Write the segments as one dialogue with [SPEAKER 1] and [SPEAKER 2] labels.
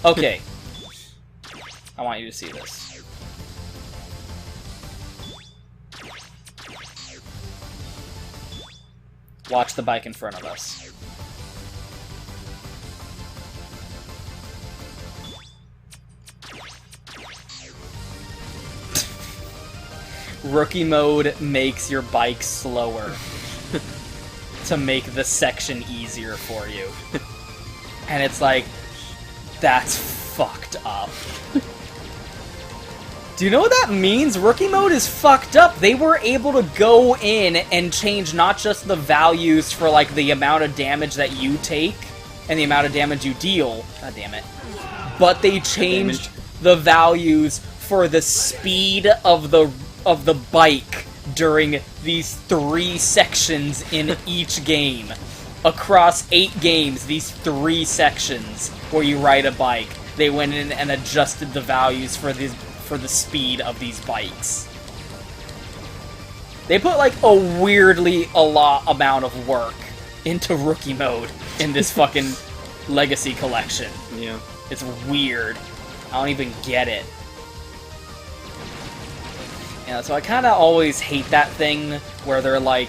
[SPEAKER 1] Okay. I want you to see this. Watch the bike in front of us. Rookie mode makes your bike slower to make the section easier for you. And it's like, that's fucked up. Do you know what that means? Rookie mode is fucked up. They were able to go in and change not just the values for, like, the amount of damage that you take and the amount of damage you deal. God damn it. But they changed the values for the speed of the bike during these 3 sections in each game. Across 8 games, these 3 sections where you ride a bike, they went in and adjusted the values for the speed of these bikes. They put, like, a weirdly amount of work into rookie mode in this fucking Legacy collection.
[SPEAKER 2] Yeah.
[SPEAKER 1] It's weird. I don't even get it. Yeah, so I kind of always hate that thing where they're like,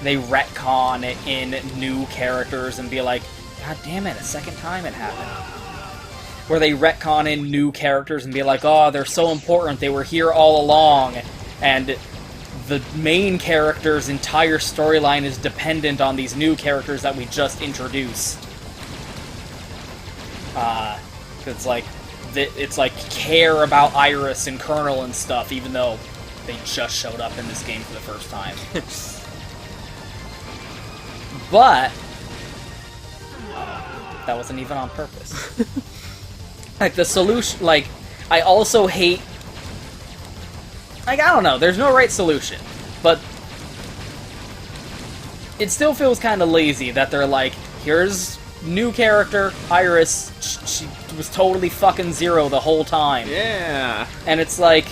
[SPEAKER 1] they retcon in new characters and be like, God damn it, a second time it happened. Where they retcon in new characters and be like, oh, they're so important, they were here all along, and the main character's entire storyline is dependent on these new characters that we just introduced. It's like care about Iris and Colonel and stuff, even though they just showed up in this game for the first time. But that wasn't even on purpose. Like, the solution, like, I also hate, like, I don't know, there's no right solution, but it still feels kind of lazy that they're like, here's new character, Iris, she was totally fucking Zero the whole time.
[SPEAKER 2] Yeah.
[SPEAKER 1] And it's like,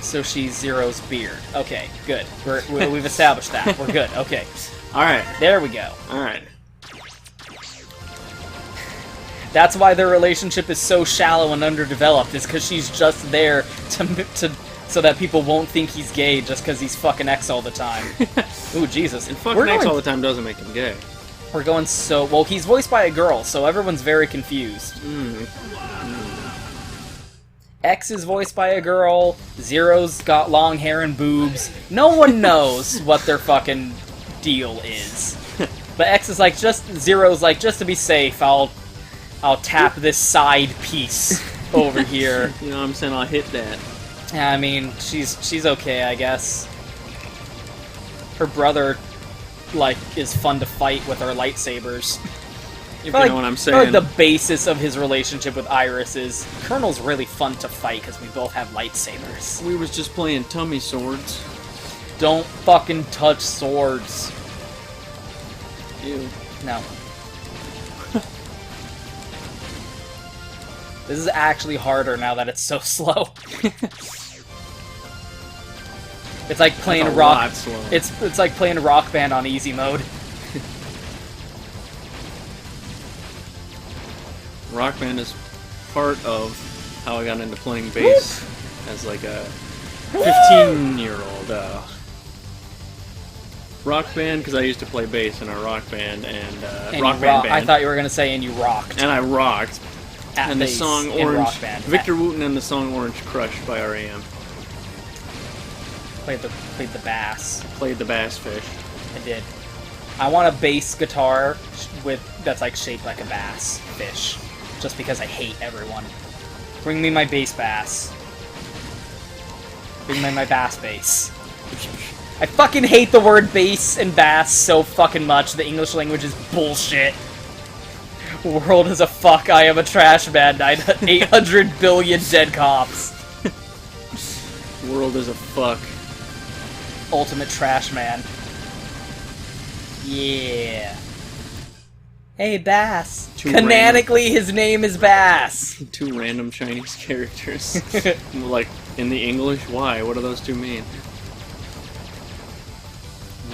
[SPEAKER 1] so she's Zero's beard. Okay, good. We've established that. We're good. Okay.
[SPEAKER 2] Alright.
[SPEAKER 1] There we go.
[SPEAKER 2] Alright.
[SPEAKER 1] That's why their relationship is so shallow and underdeveloped, is because she's just there to so that people won't think he's gay just because he's fucking X all the time. Ooh, Jesus.
[SPEAKER 2] And fucking X all the time doesn't make him gay.
[SPEAKER 1] We're going so... Well, he's voiced by a girl, so everyone's very confused. X is voiced by a girl, Zero's got long hair and boobs. No one knows what their fucking deal is. But X is like, Zero's like, just to be safe, I'll tap this side piece over here.
[SPEAKER 2] You know what I'm saying? I'll hit that.
[SPEAKER 1] Yeah, I mean, she's okay, I guess. Her brother, like, is fun to fight with her lightsabers.
[SPEAKER 2] If you know what I'm saying.
[SPEAKER 1] Like, the basis of his relationship with Iris is, Colonel's really fun to fight because we both have lightsabers.
[SPEAKER 2] We was just playing tummy swords.
[SPEAKER 1] Don't fucking touch swords.
[SPEAKER 2] Ew.
[SPEAKER 1] No. This is actually harder now that it's so slow. It's like playing rock. It's like playing Rock Band on easy mode.
[SPEAKER 2] Rock Band is part of how I got into playing bass as like a 15-year-old. Rock Band, because I used to play bass in a rock band and rock band.
[SPEAKER 1] I thought you were gonna say, and you rocked.
[SPEAKER 2] And I rocked. And the song Orange,
[SPEAKER 1] Rock Band.
[SPEAKER 2] Victor Wooten and the song Orange Crush by R.A.M.
[SPEAKER 1] Played the bass.
[SPEAKER 2] Played the bass fish.
[SPEAKER 1] I did. I want a bass guitar that's like shaped like a bass fish, just because I hate everyone. Bring me my bass. Bring me my bass. I fucking hate the word bass and bass so fucking much. The English language is bullshit. World is a fuck, I am a trash man. 800 billion dead cops.
[SPEAKER 2] World is a fuck.
[SPEAKER 1] Ultimate trash man. Yeah. Hey, Bass. Canonically, his name is Bass.
[SPEAKER 2] 2 random Chinese characters. Like, in the English? Why? What do those 2 mean?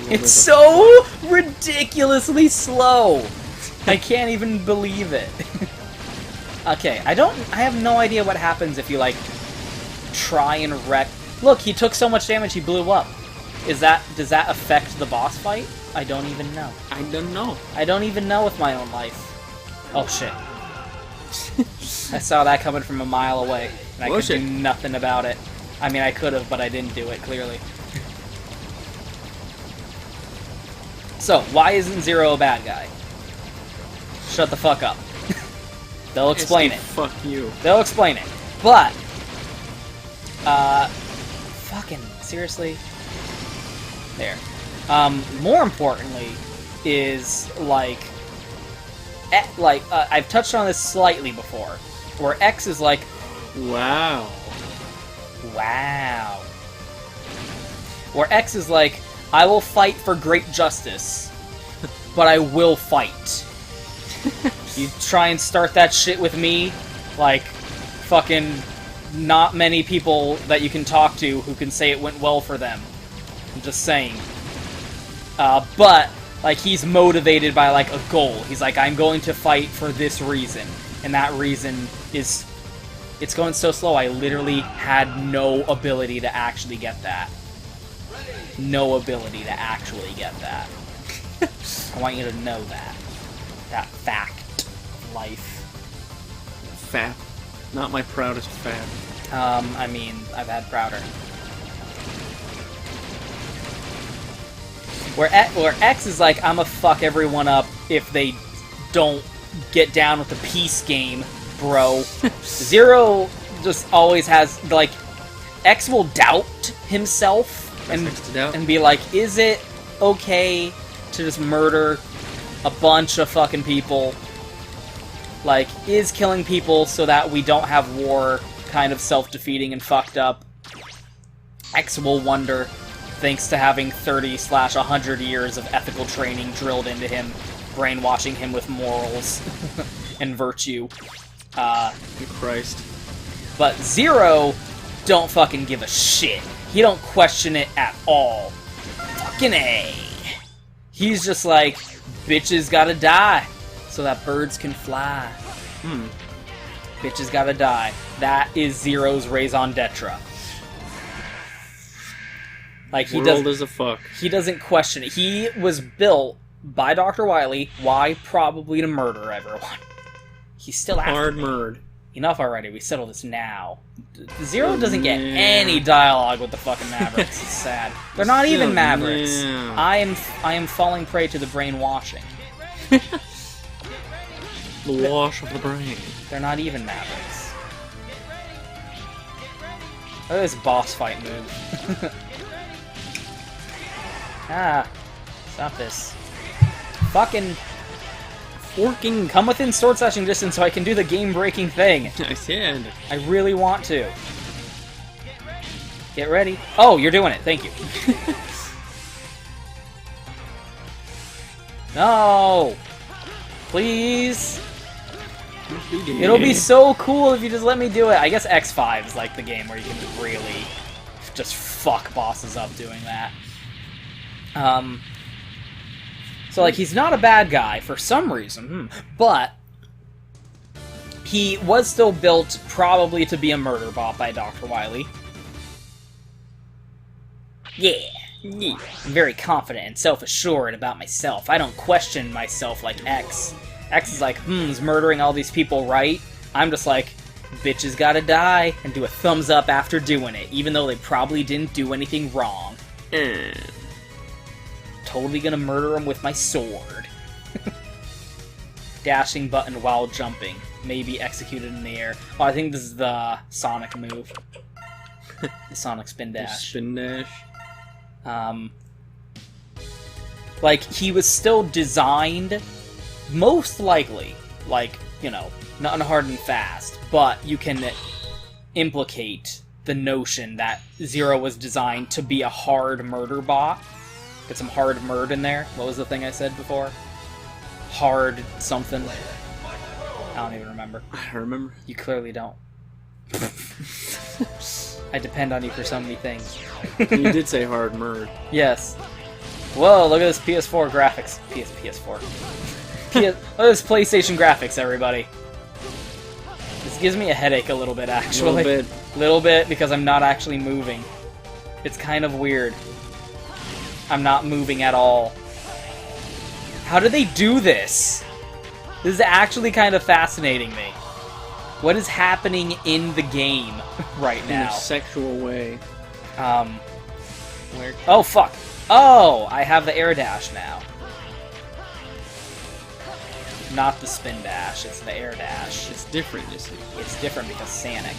[SPEAKER 1] It's so ridiculously slow. I can't even believe it. Okay, I have no idea what happens if you, like, try and wreck... Look, he took so much damage he blew up. Does that affect the boss fight? I don't even know.
[SPEAKER 2] I don't know.
[SPEAKER 1] I don't even know with my own life. Oh, shit. I saw that coming from a mile away, and I could do nothing about it. I mean, I could have, but I didn't do it, clearly. So, why isn't Zero a bad guy? Shut the fuck up. They'll explain it.
[SPEAKER 2] Fuck you.
[SPEAKER 1] They'll explain it. But, fucking, seriously? There. More importantly is, I've touched on this slightly before, where X is like,
[SPEAKER 2] wow.
[SPEAKER 1] Wow. Where X is like, I will fight for great justice, but I will fight. You try and start that shit with me, like, fucking not many people that you can talk to who can say it went well for them. I'm just saying. But, like, he's motivated by, like, a goal. He's like, I'm going to fight for this reason. And that reason is... It's going so slow, I literally had no ability to actually get that. No ability to actually get that. I want you to know that. That fact of life.
[SPEAKER 2] Fat. Not my proudest fat.
[SPEAKER 1] I mean, I've had prouder. Where X is like, I'ma fuck everyone up if they don't get down with the peace game, bro. Zero just always has, like, X will doubt himself and be like, is it okay to just murder a bunch of fucking people? Like, is killing people so that we don't have war kind of self-defeating and fucked up? X will wonder, thanks to having 30/100 years of ethical training drilled into him, brainwashing him with morals and virtue.
[SPEAKER 2] Christ.
[SPEAKER 1] But Zero don't fucking give a shit. He don't question it at all. Fucking A. He's just like, bitches gotta die so that birds can fly. Bitches gotta die. That is Zero's raison d'etre. Like, he doesn't question it. He was built by Dr. Wily. Why? Probably to murder everyone. He's still after
[SPEAKER 2] hard
[SPEAKER 1] me.
[SPEAKER 2] murd.
[SPEAKER 1] Enough already. We settle this now. Zero doesn't get any dialogue with the fucking Mavericks. It's sad. They're not even Mavericks. I am falling prey to the brainwashing.
[SPEAKER 2] The wash of the brain.
[SPEAKER 1] They're not even Mavericks. Look at this boss fight move. Stop this. Fucking... Forking, come within sword slashing distance so I can do the game-breaking thing.
[SPEAKER 2] I said.
[SPEAKER 1] I really want to. Get ready. Oh, you're doing it. Thank you. No! Please! It'll be so cool if you just let me do it. I guess X5 is like the game where you can really just fuck bosses up doing that. So, like, he's not a bad guy for some reason, but he was still built probably to be a murder bot by Dr. Wily. Yeah. I'm very confident and self-assured about myself. I don't question myself like X. X is like, is murdering all these people right? I'm just like, bitches gotta die, and do a thumbs up after doing it, even though they probably didn't do anything wrong. Totally gonna murder him with my sword. Dashing button while jumping. Maybe executed in the air. Oh, I think this is the Sonic move. The Sonic spin dash.
[SPEAKER 2] Spin dash.
[SPEAKER 1] Like, he was still designed, most likely, like, you know, not hard and fast, but you can implicate the notion that Zero was designed to be a hard murder bot. Get some hard murd in there. What was the thing I said before? Hard something. I don't even remember.
[SPEAKER 2] I don't remember.
[SPEAKER 1] You clearly don't. I depend on you for so many things.
[SPEAKER 2] You did say hard murd.
[SPEAKER 1] Yes. Whoa, look at this PS4 graphics. PS4. Look at this PlayStation graphics, everybody. This gives me a headache a little bit, actually. Little bit, because I'm not actually moving. It's kind of weird. I'm not moving at all. How do they do this? This is actually kind of fascinating me. What is happening in the game right now?
[SPEAKER 2] In a sexual way.
[SPEAKER 1] Where? Oh, fuck. Oh, I have the air dash now. Not the spin dash, it's the air dash.
[SPEAKER 2] It's different, you see.
[SPEAKER 1] It's different because Sonic.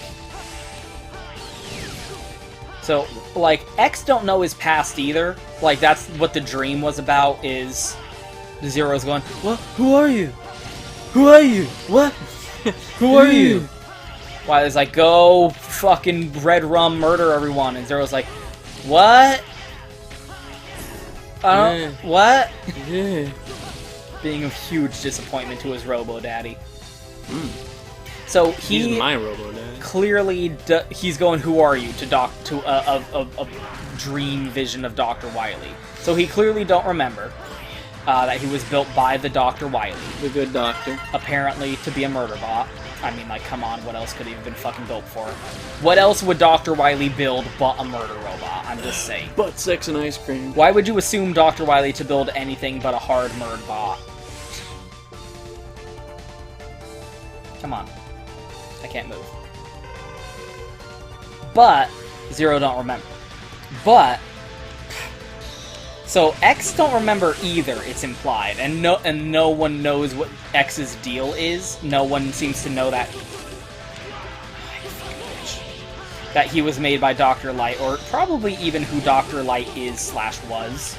[SPEAKER 1] So, like, X don't know his past either. Like, that's what the dream was about, is Zero's going, what? Who are you? Who are you? What? Who are you? Why, it's like, go fucking red rum murder everyone. And Zero's like, what? What?
[SPEAKER 2] Yeah.
[SPEAKER 1] Being a huge disappointment to his Robo-Daddy. So
[SPEAKER 2] He's my Robo-Daddy.
[SPEAKER 1] Clearly, he's going, who are you, to a dream vision of Dr. Wily. So he clearly don't remember that he was built by the Dr. Wily.
[SPEAKER 2] The good doctor.
[SPEAKER 1] Apparently to be a murder bot. I mean, like, come on, what else could he have been fucking built for? What else would Dr. Wily build but a murder robot? I'm just saying.
[SPEAKER 2] Butt, sex, and ice cream.
[SPEAKER 1] Why would you assume Dr. Wily to build anything but a hard murder bot? Come on. I can't move. But Zero don't remember. But so X don't remember either, it's implied, and no one knows what X's deal is. No one seems to know that he was made by Dr. Light, or probably even who Dr. Light is / was.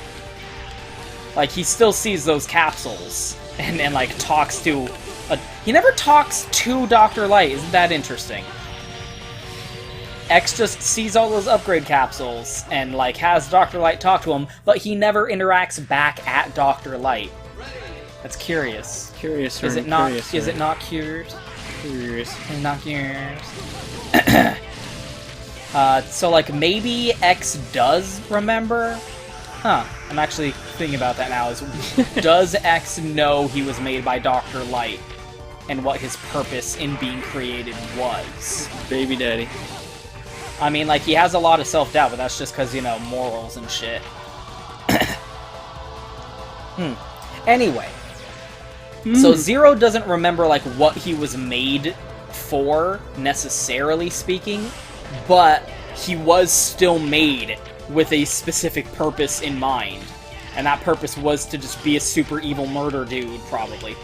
[SPEAKER 1] Like, he still sees those capsules and like talks to he never talks to Dr. Light. Isn't that interesting? X just sees all those upgrade capsules and, like, has Dr. Light talk to him, but he never interacts back at Dr. Light. That's curious.
[SPEAKER 2] Curious,
[SPEAKER 1] Is it not? Is it not curious?
[SPEAKER 2] Curious.
[SPEAKER 1] Not curious. So, like, maybe X does remember? Huh. I'm actually thinking about that now. Does X know he was made by Dr. Light and what his purpose in being created was?
[SPEAKER 2] Baby daddy.
[SPEAKER 1] I mean, like, he has a lot of self-doubt, but that's just because, you know, morals and shit. Anyway. So Zero doesn't remember, like, what he was made for, necessarily speaking, but he was still made with a specific purpose in mind. And that purpose was to just be a super evil murder dude, probably.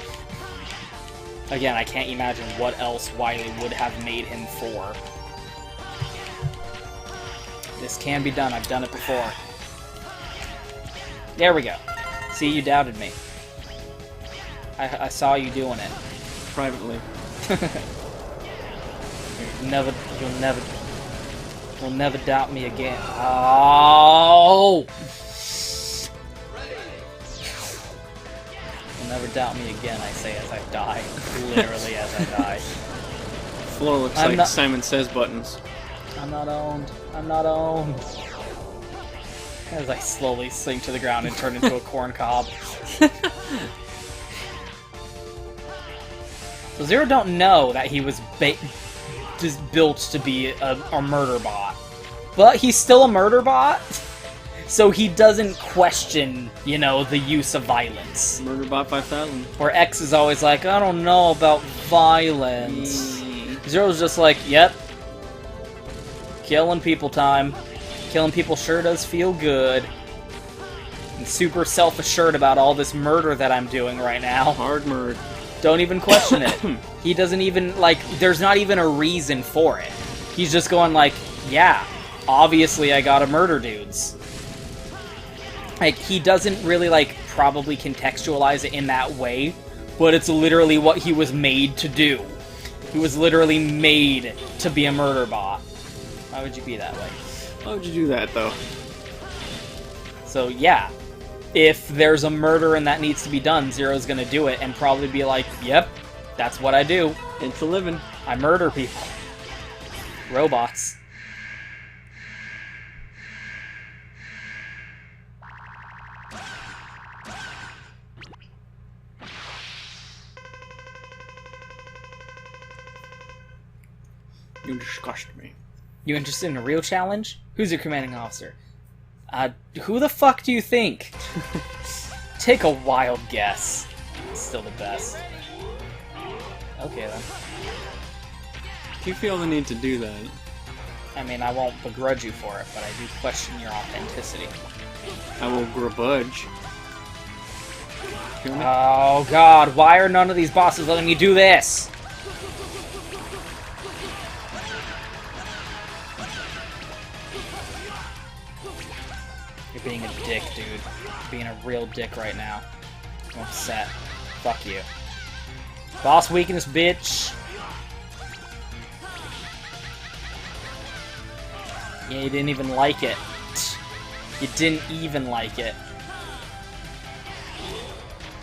[SPEAKER 1] Again, I can't imagine what else Wily would have made him for. This can be done. I've done it before. There we go. See, you doubted me. I saw you doing it.
[SPEAKER 2] Privately.
[SPEAKER 1] You'll never doubt me again. Oh! You'll never doubt me again, I say as I die. Literally as I die.
[SPEAKER 2] Floor looks like Simon Says buttons.
[SPEAKER 1] I'm not owned. I'm not owned. As I slowly sink to the ground and turn into a corn cob. So Zero don't know that he was just built to be a murder bot. But he's still a murder bot, so he doesn't question, you know, the use of violence.
[SPEAKER 2] Murder bot 5000.
[SPEAKER 1] Where X is always like, I don't know about violence. Zero's just like, yep. Killing people time. Killing people sure does feel good. I'm super self-assured about all this murder that I'm doing right now.
[SPEAKER 2] Hard murder.
[SPEAKER 1] Don't even question it. He doesn't even, like, there's not even a reason for it. He's just going like, yeah, obviously I gotta murder dudes. Like, he doesn't really, like, probably contextualize it in that way, but it's literally what he was made to do. He was literally made to be a murder bot. Why would you be that way?
[SPEAKER 2] Why would you do that, though?
[SPEAKER 1] So, yeah. If there's a murder and that needs to be done, Zero's gonna do it and probably be like, yep, that's what I do.
[SPEAKER 2] It's a living.
[SPEAKER 1] I murder people. Robots.
[SPEAKER 2] You disgust me.
[SPEAKER 1] You interested in a real challenge? Who's your commanding officer? Who the fuck do you think? Take a wild guess. Still the best. Okay, then.
[SPEAKER 2] Do you feel the need to do that?
[SPEAKER 1] I mean, I won't begrudge you for it, but I do question your authenticity.
[SPEAKER 2] I will grudge.
[SPEAKER 1] Oh god, why are none of these bosses letting me do this? You're being a dick, dude. You're being a real dick right now. I'm upset. Fuck you. Boss weakness, bitch! Yeah, you didn't even like it. You didn't even like it.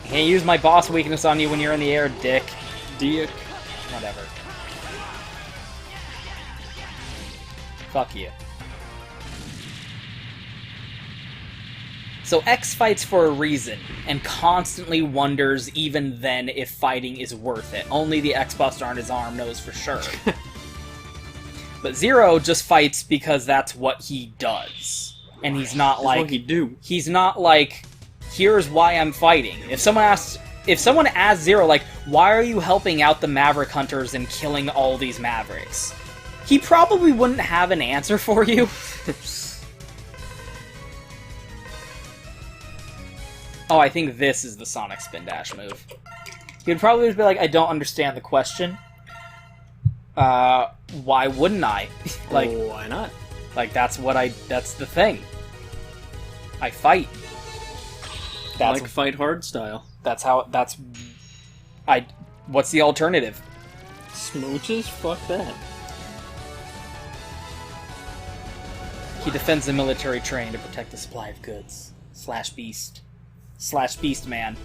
[SPEAKER 1] I can't use my boss weakness on you when you're in the air, dick.
[SPEAKER 2] Dick.
[SPEAKER 1] Whatever. Fuck you. So X fights for a reason, and constantly wonders even then if fighting is worth it. Only the X-Buster on his arm knows for sure. But Zero just fights because that's what he does. And he's not like...
[SPEAKER 2] what he do.
[SPEAKER 1] He's not like, here's why I'm fighting. If someone asks Zero, like, why are you helping out the Maverick Hunters and killing all these Mavericks? He probably wouldn't have an answer for you. Oh, I think this is the Sonic Spin Dash move. He'd probably just be like, I don't understand the question. Why wouldn't I? Like,
[SPEAKER 2] why not?
[SPEAKER 1] Like, that's the thing. I fight. That's
[SPEAKER 2] like fight hard style.
[SPEAKER 1] What's the alternative?
[SPEAKER 2] Smooches? Fuck that.
[SPEAKER 1] He defends the military train to protect the supply of goods. Beast man.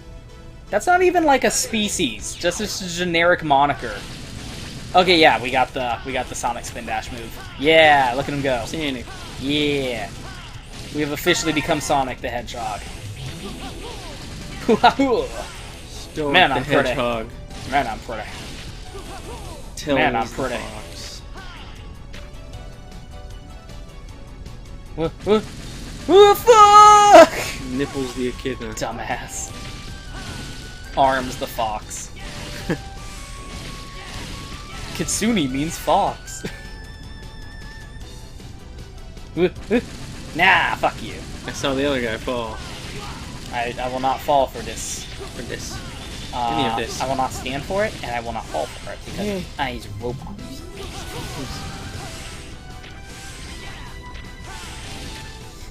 [SPEAKER 1] That's not even like a species, just a generic moniker. Okay, yeah, we got the Sonic Spin Dash move. Yeah, look at him go.
[SPEAKER 2] Sonic.
[SPEAKER 1] Yeah. We have officially become Sonic the Hedgehog. Man, I'm pretty.
[SPEAKER 2] Hedgehog.
[SPEAKER 1] Man, I'm pretty. Man, I'm pretty. What fuck?
[SPEAKER 2] Nipples the echidna.
[SPEAKER 1] Dumbass. Arms the fox. Kitsune means fox. Nah, fuck you.
[SPEAKER 2] I saw the other guy fall.
[SPEAKER 1] I will not fall for this.
[SPEAKER 2] Any of this.
[SPEAKER 1] I will not stand for it, and I will not fall for it, because I use robots.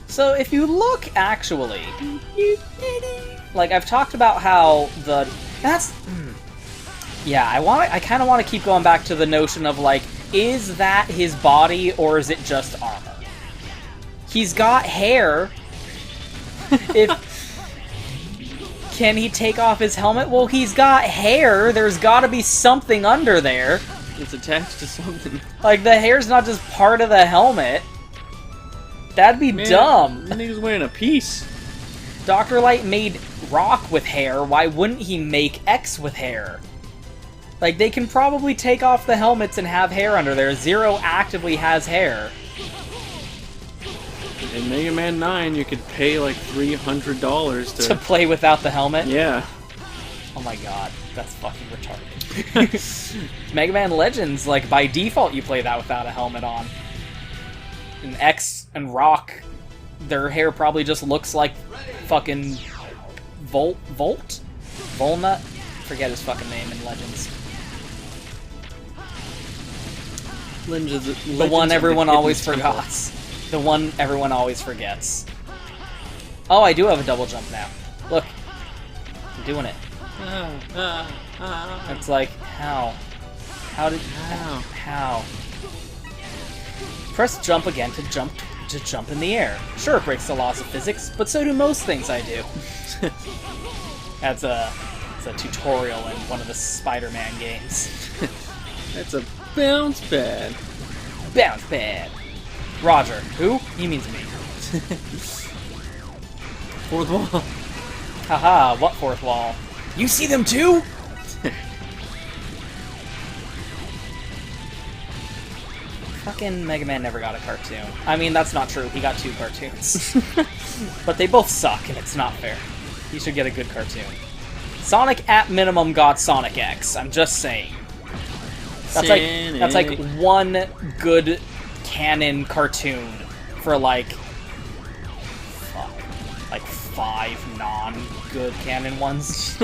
[SPEAKER 1] So if you look, actually, like I've talked about how yeah, I kind of want to keep going back to the notion of like, is that his body or is it just armor? He's got hair. Can he take off his helmet? Well, he's got hair. There's got to be something under there.
[SPEAKER 2] It's attached to something.
[SPEAKER 1] Like, the hair's not just part of the helmet. That'd be dumb.
[SPEAKER 2] He was wearing a piece.
[SPEAKER 1] Dr. Light made Rock with hair. Why wouldn't he make X with hair? Like, they can probably take off the helmets and have hair under there. Zero actively has hair.
[SPEAKER 2] In Mega Man 9, you could pay like $300
[SPEAKER 1] to play without the helmet?
[SPEAKER 2] Yeah.
[SPEAKER 1] Oh my god, that's fucking retarded. Mega Man Legends, like, by default you play that without a helmet on. And X and Rock, their hair probably just looks like fucking Volnut? Forget his fucking name in Legends. The one everyone always forgets. The one everyone always forgets. Oh, I do have a double jump now. Look. I'm doing it. It's like, how? How? Press jump again to jump in the air. Sure, it breaks the laws of physics, but so do most things I do. That's a tutorial in one of the Spider-Man games.
[SPEAKER 2] That's a bounce pad.
[SPEAKER 1] Bounce pad. Roger. Who? He means me.
[SPEAKER 2] Fourth wall.
[SPEAKER 1] Haha, what fourth wall? You see them too? Fucking Mega Man never got a cartoon. I mean, that's not true. He got 2 cartoons. But they both suck, and it's not fair. He should get a good cartoon. Sonic, at minimum, got Sonic X. I'm just saying. That's like one good canon cartoon for like 5 non-good canon ones.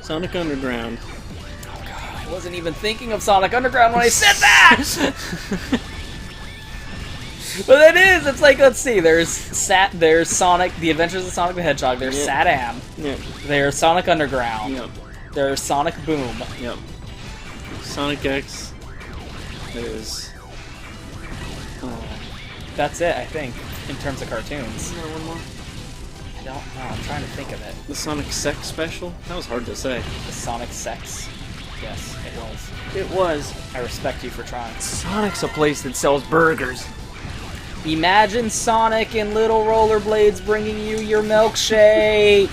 [SPEAKER 2] Sonic Underground.
[SPEAKER 1] Oh god, I wasn't even thinking of Sonic Underground when I said that! But it is! It's like, let's see, there's Sonic, The Adventures of Sonic the Hedgehog, there's Sat-Am, there's Sonic Underground, there's Sonic Boom.
[SPEAKER 2] Yep. Sonic X. There's...
[SPEAKER 1] That's it, I think, in terms of cartoons.
[SPEAKER 2] Is there one more?
[SPEAKER 1] I don't know, I'm trying to think of it.
[SPEAKER 2] The Sonic Sex special? That was hard to say.
[SPEAKER 1] The Sonic Sex? Yes, it was.
[SPEAKER 3] It was.
[SPEAKER 1] I respect you for trying.
[SPEAKER 3] Sonic's a place that sells burgers.
[SPEAKER 1] Imagine Sonic in little rollerblades bringing you your milkshake!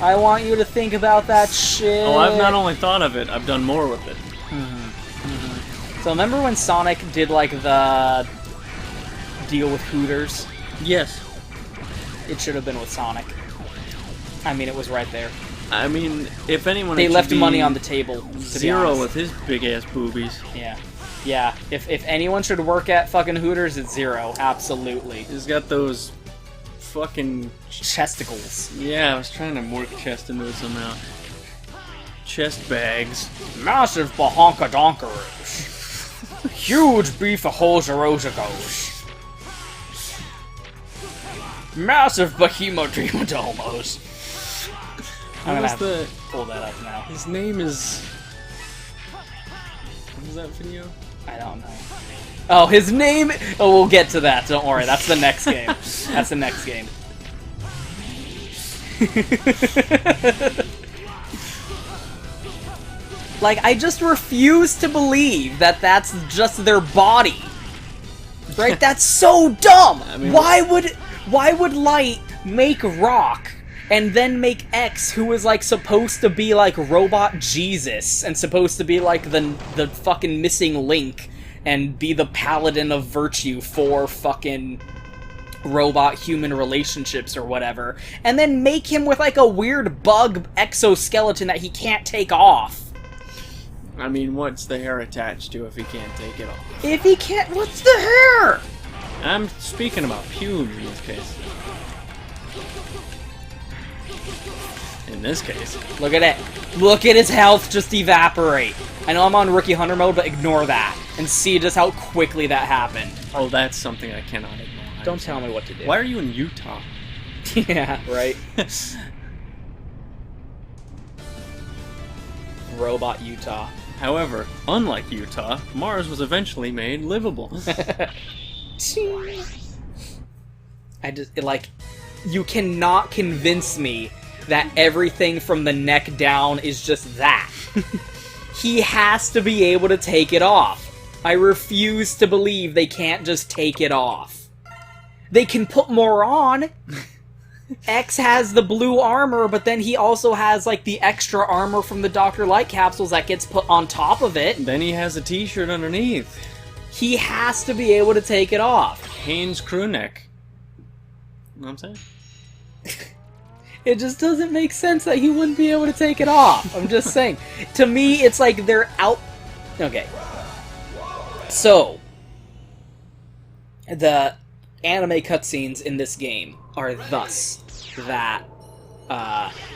[SPEAKER 1] I want you to think about that shit!
[SPEAKER 2] Oh, I've not only thought of it, I've done more with it.
[SPEAKER 1] So remember when Sonic did, like, the deal with Hooters?
[SPEAKER 2] Yes.
[SPEAKER 1] It should have been with Sonic. I mean, it was right there.
[SPEAKER 2] I mean, if anyone...
[SPEAKER 1] They left money on the table, to
[SPEAKER 2] Zero
[SPEAKER 1] be
[SPEAKER 2] with his big-ass boobies.
[SPEAKER 1] Yeah. Yeah, if anyone should work at fucking Hooters, it's Zero. Absolutely.
[SPEAKER 2] He's got those fucking...
[SPEAKER 1] Chesticles.
[SPEAKER 2] Yeah, I was trying to work chest into it somehow. Chest bags.
[SPEAKER 1] Massive bahonka-donkeroos. Huge beef-a-hose-a-rose-a-goes. Massive behemoth-dreamodomos. I'm gonna have to pull that up now.
[SPEAKER 2] His name is... What was that video?
[SPEAKER 1] I don't know. Oh, his name... Oh, we'll get to that. Don't worry. That's the next game. That's the next game. Like, I just refuse to believe that that's just their body. Right? That's so dumb!
[SPEAKER 2] I mean,
[SPEAKER 1] why would Light make Rock and then make X, who is, like, supposed to be, like, robot Jesus and supposed to be, like, the fucking missing link and be the paladin of virtue for fucking robot-human relationships or whatever, and then make him with, like, a weird bug exoskeleton that he can't take off?
[SPEAKER 2] I mean, what's the hair attached to if he can't take it off?
[SPEAKER 1] If he can't, what's the hair?
[SPEAKER 2] I'm speaking about pubes in this case. In this case.
[SPEAKER 1] Look at it. Look at his health just evaporate. I know I'm on Rookie Hunter mode, but ignore that. And see just how quickly that happened.
[SPEAKER 2] Oh, that's something I cannot ignore.
[SPEAKER 1] Don't tell me what to do.
[SPEAKER 2] Why are you in Utah?
[SPEAKER 1] Yeah, right. Robot Utah.
[SPEAKER 2] However, unlike Utah, Mars was eventually made livable.
[SPEAKER 1] You cannot convince me that everything from the neck down is just that. He has to be able to take it off. I refuse to believe they can't just take it off. They can put more on. X has the blue armor, but then he also has, like, the extra armor from the Dr. Light capsules that gets put on top of it.
[SPEAKER 2] Then he has a t-shirt underneath.
[SPEAKER 1] He has to be able to take it off.
[SPEAKER 2] Hanes crew neck. You know what I'm saying?
[SPEAKER 1] It just doesn't make sense that he wouldn't be able to take it off. I'm just saying. To me, it's like they're out... Okay. So, the anime cutscenes in this game are thus that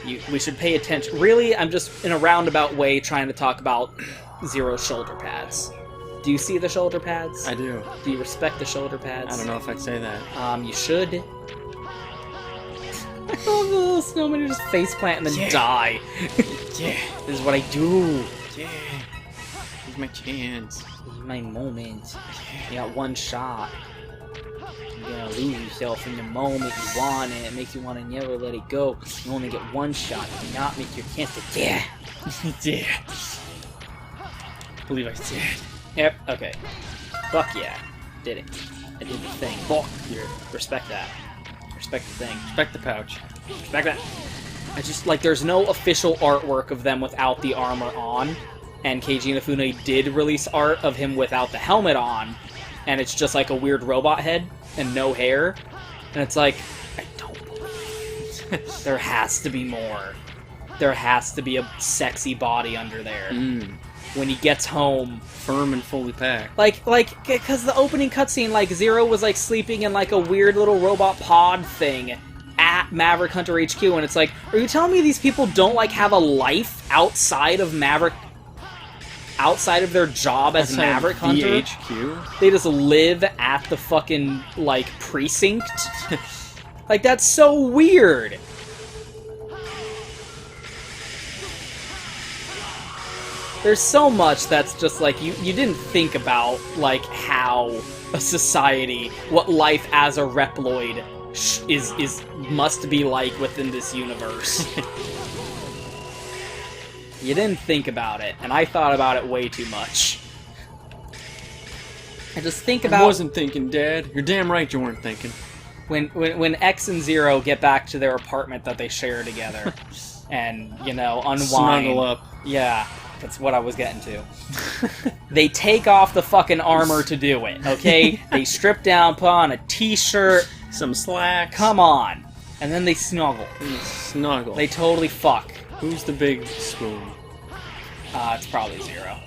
[SPEAKER 1] we should pay attention. Really, I'm just in a roundabout way trying to talk about Zero's shoulder pads. Do you see the shoulder pads?
[SPEAKER 2] I do.
[SPEAKER 1] Do you respect the shoulder pads?
[SPEAKER 2] I don't know if I'd say that.
[SPEAKER 1] You should. I love the little snowman who just faceplant and then die.
[SPEAKER 2] Yeah.
[SPEAKER 1] This is what I do.
[SPEAKER 2] Yeah. Here's my chance.
[SPEAKER 1] This is my moment. You got one shot. You're gonna lose yourself in the moment you want it. It makes you want to never let it go. You only get one shot. Do not make your chance to
[SPEAKER 2] Yeah. I believe I did.
[SPEAKER 1] Yep, okay. Fuck yeah. Did it. I did the thing. Fuck you. Respect that. Respect the thing.
[SPEAKER 2] Respect the pouch.
[SPEAKER 1] Respect that. I just, like, there's no official artwork of them without the armor on. and Keiji Inafune did release art of him without the helmet on, and it's just like a weird robot head and no hair, and it's like, I don't believe there has to be more. There has to be a sexy body under there. When he gets home,
[SPEAKER 2] firm and fully packed.
[SPEAKER 1] Like, because the opening cutscene, like, Zero was, like, sleeping in, like, a weird little robot pod thing at Maverick Hunter HQ, and it's like, are you telling me these people don't, like, have a life outside of Maverick, outside of their job as Maverick Hunter?
[SPEAKER 2] HQ?
[SPEAKER 1] They just live at the fucking, like, precinct? Like, that's so weird! There's so much that's just like, you didn't think about, like, how a society, what life as a Reploid must be like within this universe. You didn't think about it, and I thought about it way too much. I just think about...
[SPEAKER 2] I wasn't thinking, Dad. You're damn right you weren't thinking.
[SPEAKER 1] When X and Zero get back to their apartment that they share together, and, you know, unwind...
[SPEAKER 2] Snuggle up.
[SPEAKER 1] Yeah. That's what I was getting to. They take off the fucking armor to do it, okay? They strip down, put on a t-shirt.
[SPEAKER 2] Some slacks.
[SPEAKER 1] Come on. And then they snuggle.
[SPEAKER 2] Snuggle.
[SPEAKER 1] They totally fuck.
[SPEAKER 2] Who's the big spoon?
[SPEAKER 1] It's probably Zero.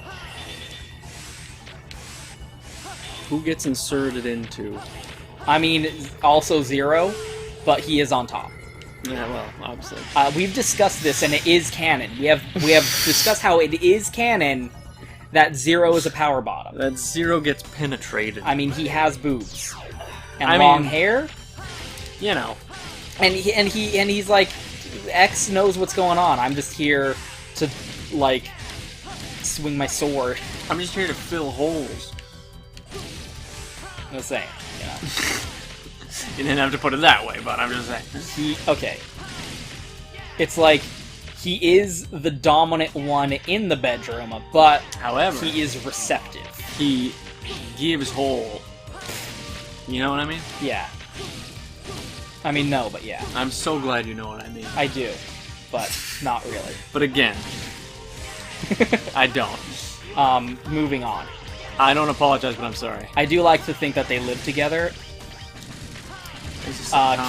[SPEAKER 2] Who gets inserted into?
[SPEAKER 1] I mean, also Zero, but he is on top.
[SPEAKER 2] Yeah, well, obviously.
[SPEAKER 1] We've discussed this, and it is canon. We have discussed how it is canon that Zero is a power bottom.
[SPEAKER 2] That Zero gets penetrated.
[SPEAKER 1] I mean, he has boobs and long hair.
[SPEAKER 2] You know,
[SPEAKER 1] and he's like, X knows what's going on. I'm just here to, like, swing my sword.
[SPEAKER 2] I'm just here to fill holes.
[SPEAKER 1] I'm just saying, you know.
[SPEAKER 2] You didn't have to put it that way, but I'm just saying.
[SPEAKER 1] Okay. It's like, he is the dominant one in the bedroom, but
[SPEAKER 2] however,
[SPEAKER 1] he is receptive.
[SPEAKER 2] He gives whole. You know what I mean?
[SPEAKER 1] Yeah. I mean, no, but yeah.
[SPEAKER 2] I'm so glad you know what I mean.
[SPEAKER 1] I do, but not really.
[SPEAKER 2] But again, I don't.
[SPEAKER 1] Moving on.
[SPEAKER 2] I don't apologize, but I'm sorry.
[SPEAKER 1] I do like to think that they live together,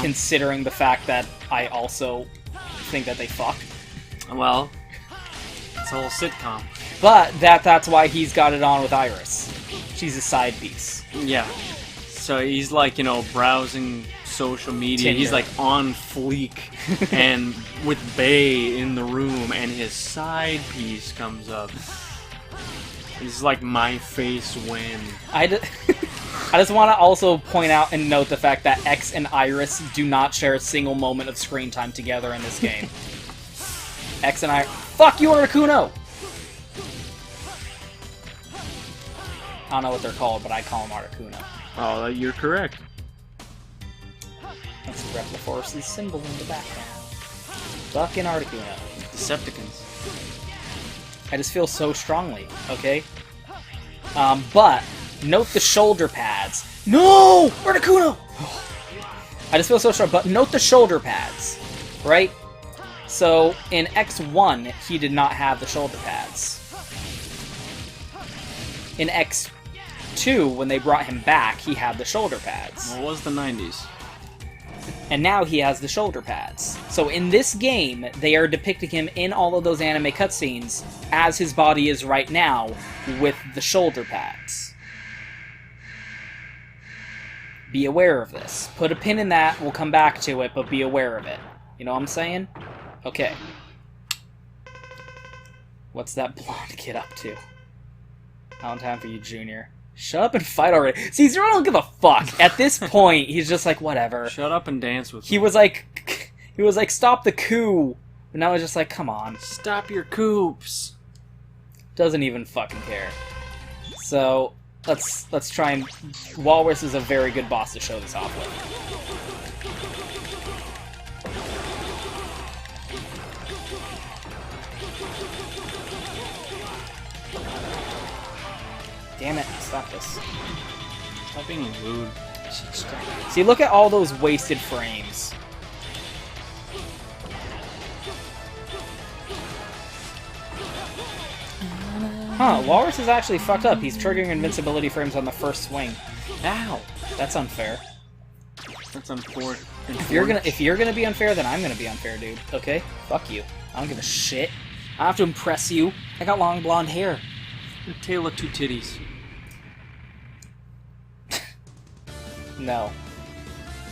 [SPEAKER 1] considering the fact that I also think that they fuck.
[SPEAKER 2] Well, it's a whole sitcom.
[SPEAKER 1] But that's why he's got it on with Iris. She's a side piece.
[SPEAKER 2] Yeah. So he's like, you know, browsing social media.
[SPEAKER 1] Tinder.
[SPEAKER 2] He's like on fleek and with Bay in the room, and his side piece comes up. He's like, my face when.
[SPEAKER 1] I just want to also point out and note the fact that X and Iris do not share a single moment of screen time together in this game. X and I... Fuck you, Articuno! I don't know what they're called, but I call them Articuno.
[SPEAKER 2] Oh, you're correct.
[SPEAKER 1] That's Repliforce's symbol in the background. Fucking Articuno.
[SPEAKER 2] Decepticons.
[SPEAKER 1] I just feel so strongly, okay? But, note the shoulder pads. No! Articuno! I just feel so strong, but note the shoulder pads, right? So, in X1, he did not have the shoulder pads. In X2, when they brought him back, he had the shoulder pads.
[SPEAKER 2] What was the 90s?
[SPEAKER 1] And now he has the shoulder pads. So in this game, they are depicting him in all of those anime cutscenes as his body is right now, with the shoulder pads. Be aware of this. Put a pin in that, we'll come back to it, but be aware of it. You know what I'm saying? Okay. What's that blonde kid up to? Not on time for you, Junior. Shut up and fight already. See, Zero don't give a fuck. At this point, he's just like, whatever.
[SPEAKER 2] Shut up and dance with me.
[SPEAKER 1] He was like, stop the coup. But now he's just like, come on.
[SPEAKER 2] Stop your coops.
[SPEAKER 1] Doesn't even fucking care. So, let's try and... Walrus is a very good boss to show this off with. Damn it, stop this.
[SPEAKER 2] Stop being rude.
[SPEAKER 1] See, look at all those wasted frames. Huh, Walrus is actually fucked up. He's triggering invincibility frames on the first swing.
[SPEAKER 2] Ow!
[SPEAKER 1] That's unfair.
[SPEAKER 2] That's unfortunate.
[SPEAKER 1] If you're gonna be unfair, then I'm gonna be unfair, dude. Okay? Fuck you. I don't give a shit. I have to impress you. I got long blonde hair.
[SPEAKER 2] A tale of two titties.
[SPEAKER 1] No.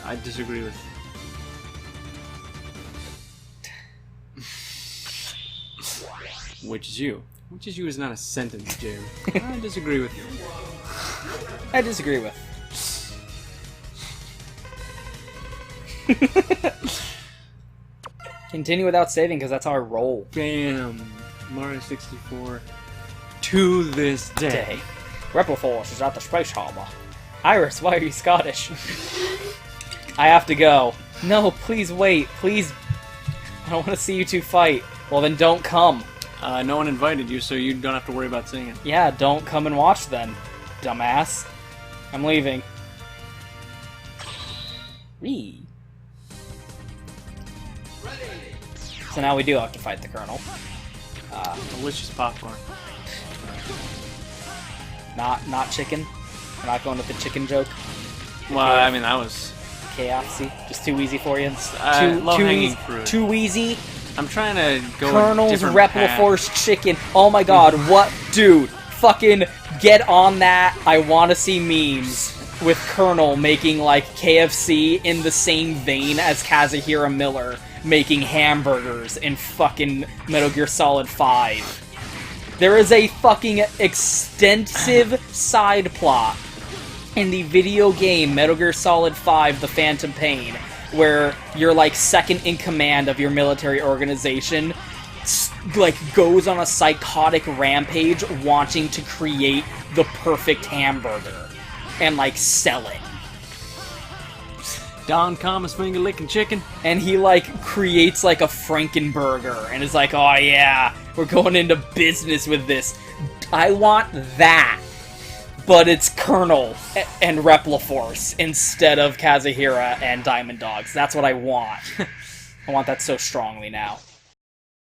[SPEAKER 2] I disagree with. Which is you. Which is you is not a sentence, Jeremy. I disagree with you.
[SPEAKER 1] I disagree with. Continue without saving, because that's how I roll.
[SPEAKER 2] Bam! Mario 64. To this day.
[SPEAKER 1] Reploforce is at the space harbor. Iris, why are you Scottish? I have to go. No, please wait. Please. I don't want to see you two fight. Well, then don't come.
[SPEAKER 2] No one invited you, so you don't have to worry about singing.
[SPEAKER 1] Yeah, don't come and watch then, dumbass. I'm leaving. Wee. So now we do have to fight the Colonel.
[SPEAKER 2] Delicious popcorn.
[SPEAKER 1] Not chicken. We're not going with the chicken joke.
[SPEAKER 2] Well, I mean, that was...
[SPEAKER 1] KFC. Just too easy for you.
[SPEAKER 2] Low-hanging fruit.
[SPEAKER 1] Too easy.
[SPEAKER 2] I'm trying to go
[SPEAKER 1] Colonel's Reploforce chicken. Oh my god, what? Dude, fucking get on that. I want to see memes with Colonel making, like, KFC in the same vein as Kazuhira Miller making hamburgers in fucking Metal Gear Solid 5. There is a fucking extensive side plot in the video game Metal Gear Solid 5 The Phantom Pain, where you're, like, second in command of your military organization, like, goes on a psychotic rampage wanting to create the perfect hamburger and, like, sell it.
[SPEAKER 2] Don Kama's finger-licking chicken.
[SPEAKER 1] And he, like, creates, like, a Frankenburger and is like, oh yeah, we're going into business with this. I want that. But it's Colonel and Reploforce instead of Kazuhira and Diamond Dogs. That's what I want. I want that so strongly now.